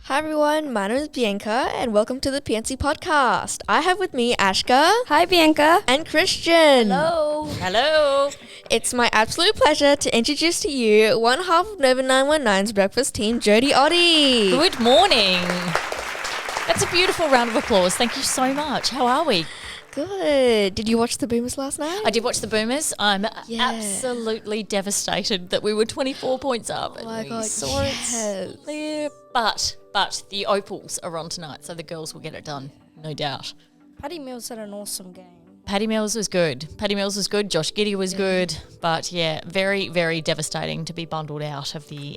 Hi everyone, my name is Bianca and welcome to the PNTV Podcast. I have with me Ashka. Hi Bianca. And Christian. Hello. Hello. It's my absolute pleasure to introduce to you one half of Nova 919's breakfast team, Jodie Oddy. Good morning. That's a beautiful round of applause. Thank you so much. How are we? Good. Did you watch the Boomers last night? I did watch the Boomers. I'm absolutely devastated that we were 24 points up. Oh my we God, saw yes. it slip. But the Opals are on tonight, so the girls will get it done, no doubt. Paddy Mills had an awesome game. Paddy Mills was good. Josh Giddey was good. But, yeah, very, very devastating to be bundled out of the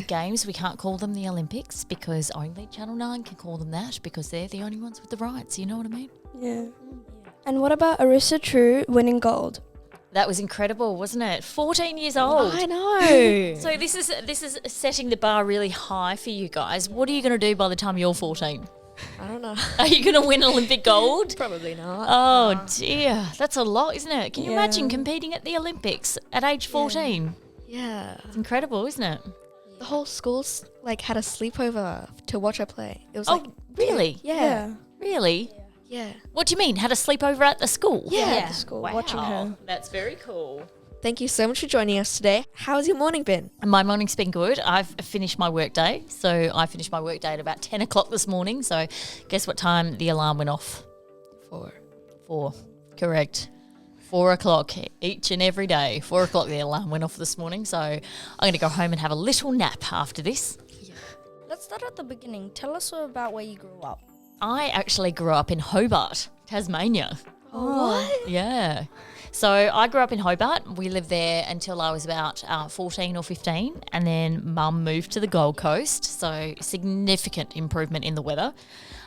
games. We can't call them the Olympics because only Channel 9 can call them that because they're the only ones with the rights. You know what I mean? Yeah. And what about Arissa True winning gold? That was incredible, wasn't it? 14 years old. I know. So this is setting the bar really high for you guys. What are you going to do by the time you're 14? I don't know. Are you going to win Olympic gold? Probably not. Oh, dear. That's a lot, isn't it? Can you imagine competing at the Olympics at age 14? Yeah. It's incredible, isn't it? The whole school's had a sleepover to watch her play. It was really? Yeah. Really? Yeah. What do you mean? Had a sleepover at the school? Yeah. At the school, Wow. watching her. That's very cool. Thank you so much for joining us today. How's your morning been? My morning's been good. I've finished my work day. So I finished my work day at about 10 o'clock this morning. So guess what time the alarm went off? 4. Correct. 4 o'clock each and every day. 4 o'clock the alarm went off this morning. So I'm going to go home and have a little nap after this. Let's start at the beginning. Tell us about where you grew up. I actually grew up in Hobart, Tasmania. Oh, what? Yeah. So I grew up in Hobart. We lived there until I was about 14 or 15, and then Mum moved to the Gold Coast, so significant improvement in the weather.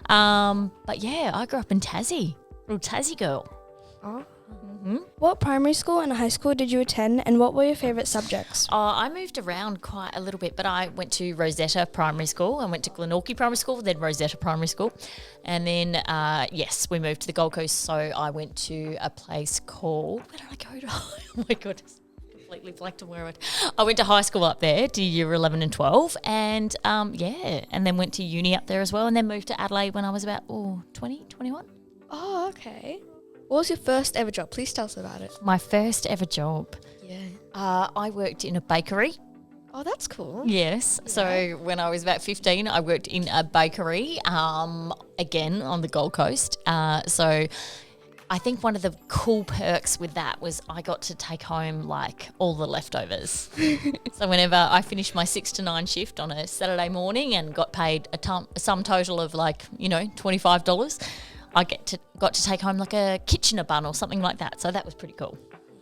But yeah, I grew up in Tassie, little Tassie girl. Oh. Mm-hmm. What primary school and high school did you attend, and what were your favourite subjects? I moved around quite a little bit, but I went to Rosetta Primary School. I went to Glenorchy Primary School, then Rosetta Primary School. And then, we moved to the Gold Coast, so I went to a place called... Where did I go to? Oh, my goodness. Completely blanked on where I went. I went to high school up there, to year 11 and 12, and, and then went to uni up there as well, and then moved to Adelaide when I was about 20, 21. Oh, okay. What was your first ever job? Please tell us about it. My first ever job. Yeah. I worked in a bakery. Oh, that's cool. Yes. Yeah. So when I was about 15, I worked in a bakery, again on the Gold Coast. So I think one of the cool perks with that was I got to take home all the leftovers. So whenever I finished my 6 to 9 shift on a Saturday morning and got paid a sum total of $25, I got to take home a Kitchener bun or something like that. So that was pretty cool.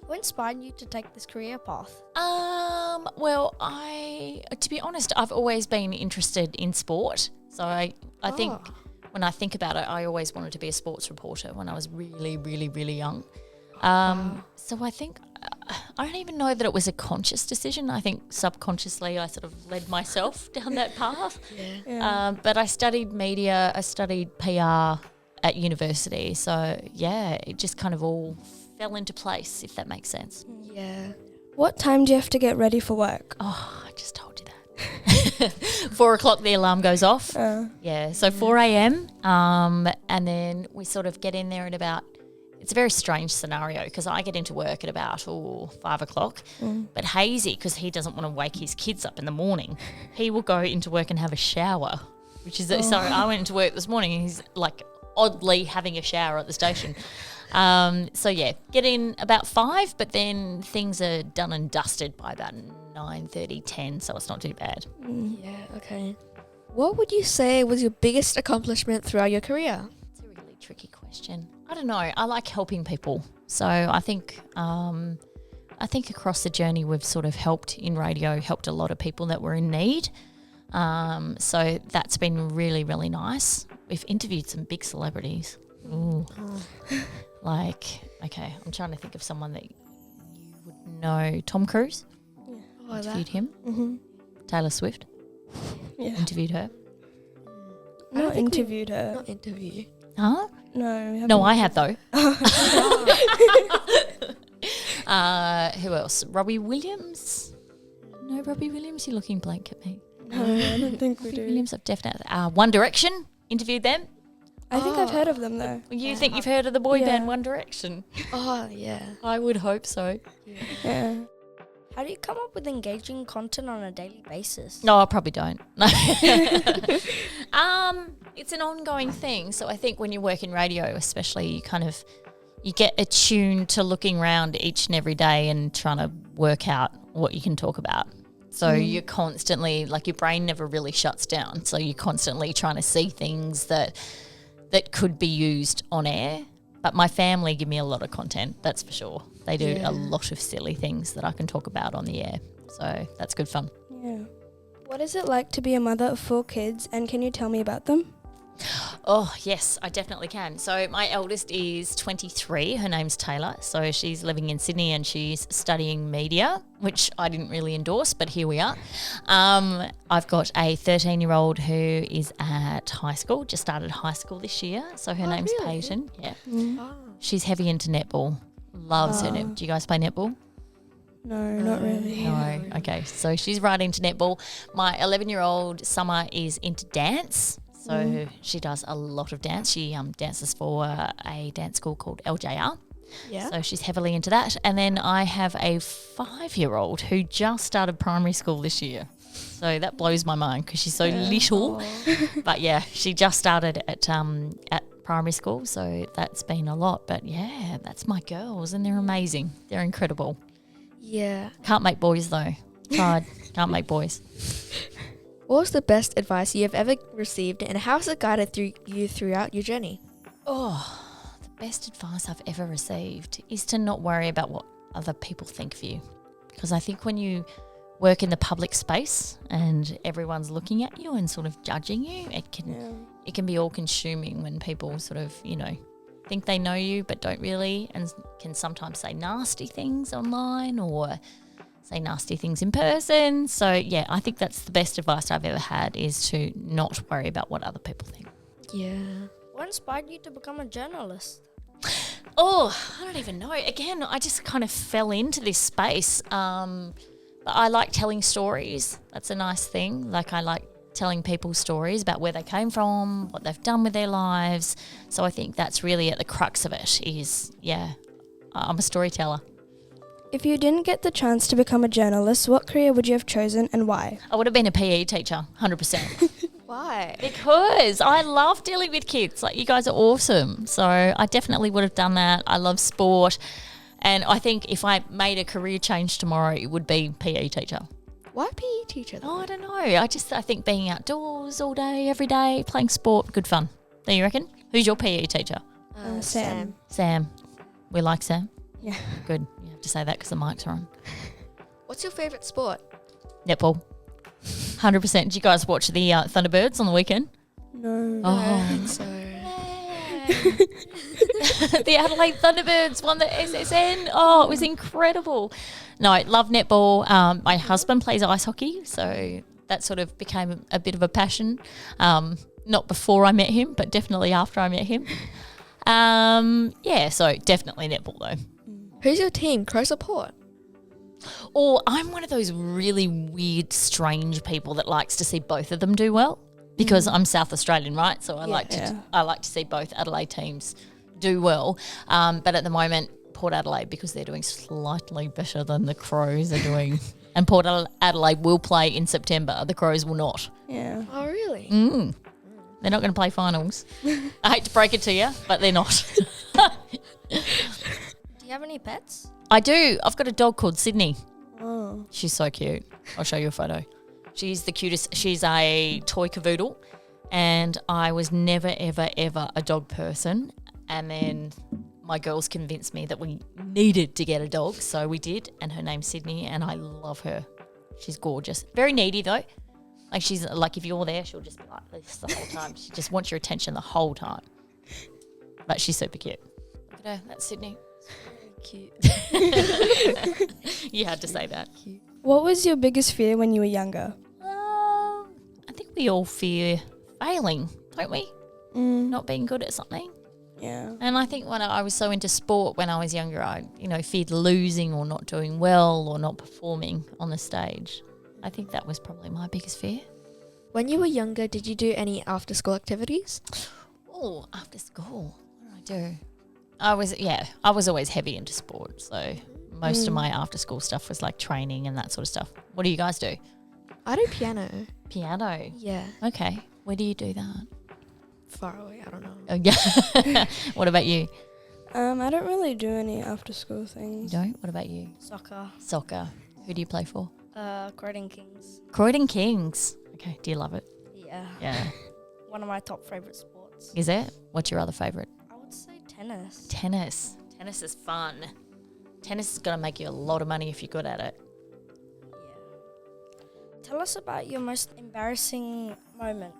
What inspired you to take this career path? Well, to be honest, I've always been interested in sport. So I think when I think about it, I always wanted to be a sports reporter when I was really, really, really young. So I think, I don't even know that it was a conscious decision. I think subconsciously I sort of led myself down that path. Yeah. But I studied media, I studied PR at university. So, yeah, it just kind of all fell into place, if that makes sense. Yeah. What time do you have to get ready for work? Oh, I just told you that. 4 o'clock the alarm goes off. So 4 a.m. And then we sort of get in there at about, it's a very strange scenario because I get into work at about 5 o'clock. But Hazy, because he doesn't want to wake his kids up in the morning, he will go into work and have a shower, which is, so I went into work this morning and he's oddly having a shower at the station. Get in about 5, but then things are done and dusted by about 9:30, 10, so it's not too bad. Yeah, okay. What would you say was your biggest accomplishment throughout your career? It's a really tricky question. I don't know. I like helping people. So I think across the journey we've sort of helped a lot of people that were in need. So that's been really, really nice. We've interviewed some big celebrities. Ooh. Okay, I'm trying to think of someone that you would know. Tom Cruise. Yeah. Interviewed him. Mm-hmm. Taylor Swift. Yeah. Interviewed her. Not interviewed her. Not interview. Huh? No, we haven't. No, I have though. Who else? Robbie Williams? No, Robbie Williams? You're looking blank at me. I don't think we do. Williams, I've definitely. One Direction, interviewed them. I think I've heard of them though. You think you've heard of the boy Yeah. band One Direction? Oh, yeah. I would hope so. Yeah. How do you come up with engaging content on a daily basis? No, I probably don't. It's an ongoing thing. So I think when you work in radio, especially, you get attuned to looking around each and every day and trying to work out what you can talk about. So you're constantly, like, your brain never really shuts down. So you're constantly trying to see things that could be used on air. But my family give me a lot of content, that's for sure. They do a lot of silly things that I can talk about on the air. So that's good fun. Yeah. What is it like to be a mother of 4 kids, and can you tell me about them? Oh, yes, I definitely can. So my eldest is 23. Her name's Taylor. So she's living in Sydney and she's studying media, which I didn't really endorse, but here we are. I've got a 13-year-old who is at high school, just started high school this year. So her name's really? Peyton. Yeah. Oh. She's heavy into netball. Loves her netball. Do you guys play netball? No, not really. No. Okay. So she's right into netball. My 11-year-old Summer is into dance. So she does a lot of dance. She dances for a dance school called LJR. Yeah. So she's heavily into that. And then I have a 5-year-old who just started primary school this year. So that blows my mind because she's so little. But yeah, she just started at primary school. So that's been a lot. But yeah, that's my girls and they're amazing. They're incredible. Yeah. Can't make boys though. Tried. Can't make boys. What was the best advice you have ever received, and how has it guided you throughout your journey? Oh, the best advice I've ever received is to not worry about what other people think of you. Because I think when you work in the public space and everyone's looking at you and sort of judging you, it can be all consuming when people sort of, think they know you but don't really, and can sometimes say nasty things online or say nasty things in person. So yeah, I think that's the best advice I've ever had, is to not worry about what other people think. Yeah. What inspired you to become a journalist? Oh, I don't even know. Again, I just kind of fell into this space. But I like telling stories. That's a nice thing. Like, I like telling people stories about where they came from, what they've done with their lives. So I think that's really at the crux of it is, I'm a storyteller. If you didn't get the chance to become a journalist, what career would you have chosen and why? I would have been a PE teacher, 100%. Why? Because I love dealing with kids. Like, you guys are awesome. So I definitely would have done that. I love sport. And I think if I made a career change tomorrow, it would be PE teacher. Why PE teacher though? Oh, I don't know. I think being outdoors all day, every day, playing sport, good fun. Do you reckon? Who's your PE teacher? Sam. Sam. We like Sam? Yeah. Good. You have to say that because the mics are on. What's your favourite sport? Netball. 100%. Did you guys watch the Thunderbirds on the weekend? No. I think so. The Adelaide Thunderbirds won the SSN. Oh, it was incredible. No, I love netball. My husband plays ice hockey, so that sort of became a bit of a passion. Not before I met him, but definitely after I met him. So definitely netball though. Who's your team? Crows or Port? Or I'm one of those really weird, strange people that likes to see both of them do well, because I'm South Australian, right? So I like to see both Adelaide teams do well. But at the moment, Port Adelaide, because they're doing slightly better than the Crows are doing. And Port Adelaide will play in September. The Crows will not. Yeah. Oh, really? They're not going to play finals. I hate to break it to you, but they're not. Do you have any pets? I do. I've got a dog called Sydney. Oh. She's so cute. I'll show you a photo. She's the cutest. She's a toy cavoodle, and I was never, ever, ever a dog person. And then my girls convinced me that we needed to get a dog, so we did, and her name's Sydney, and I love her. She's gorgeous. Very needy, though. Like, she's like, if you're there, she'll just be like this the whole time. She just wants your attention the whole time. But she's super cute. Look at her. That's Sydney. Cute. You had to say that. What was your biggest fear when you were younger? I think we all fear failing, don't we? Not being good at something. Yeah. And I think when I was so into sport when I was younger, I feared losing or not doing well or not performing on the stage. I think that was probably my biggest fear. When you were younger, did you do any after-school activities? Oh, after school, what did I do? I was always heavy into sport, so most of my after-school stuff was like training and that sort of stuff. What do you guys do? I do piano. Piano? Yeah. Okay. Where do you do that? Far away, I don't know. Oh, yeah. What about you? I don't really do any after-school things. You don't? What about you? Soccer. Who do you play for? Croydon Kings. Croydon Kings. Okay. Do you love it? Yeah. Yeah. One of my top favourite sports. Is it? What's your other favourite? I would say tennis. Tennis. Tennis is fun. Tennis is going to make you a lot of money if you're good at it. Yeah. Tell us about your most embarrassing moment.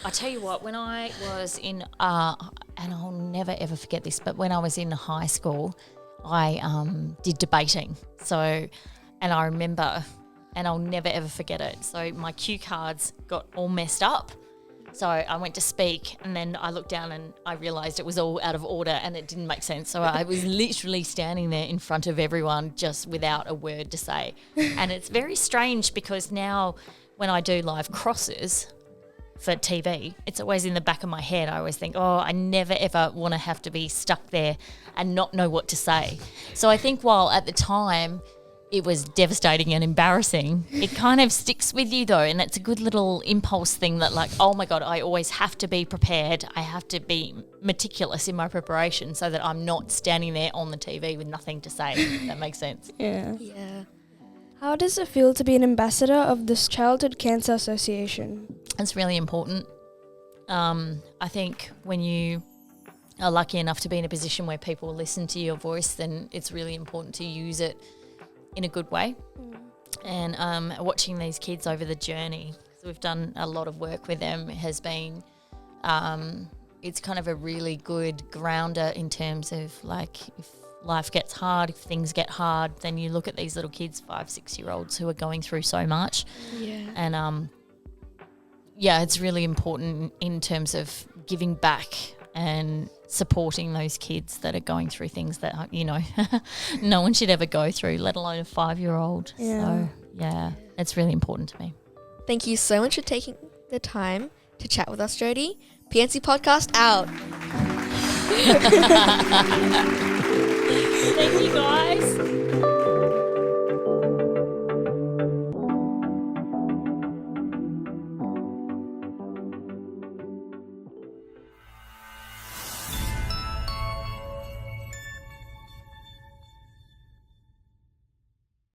I tell you what, when I was in, and I'll never ever forget this, but when I was in high school, I did debating. So, and I remember, and I'll never ever forget it. So my cue cards got all messed up. So I went to speak, and then I looked down and I realised it was all out of order and it didn't make sense. So I was literally standing there in front of everyone just without a word to say. And it's very strange because now when I do live crosses for TV, it's always in the back of my head. I always think, oh, I never ever want to have to be stuck there and not know what to say. So I think while at the time it was devastating and embarrassing, it kind of sticks with you though, and it's a good little impulse thing that like, oh my God, I always have to be prepared. I have to be meticulous in my preparation so that I'm not standing there on the TV with nothing to say. If that makes sense. Yeah. Yeah. How does it feel to be an ambassador of this Childhood Cancer Association? It's really important. I think when you are lucky enough to be in a position where people listen to your voice, then it's really important to use it in a good way. And watching these kids over the journey, so we've done a lot of work with them, has been it's kind of a really good grounder in terms of like if life gets hard, if things get hard, then you look at these little kids, 5-6-year-olds who are going through so much. Yeah. And it's really important in terms of giving back and supporting those kids that are going through things that, no one should ever go through, let alone a 5-year-old. Yeah. So, yeah, it's really important to me. Thank you so much for taking the time to chat with us, Jodie. PNC Podcast out. Thank you, guys.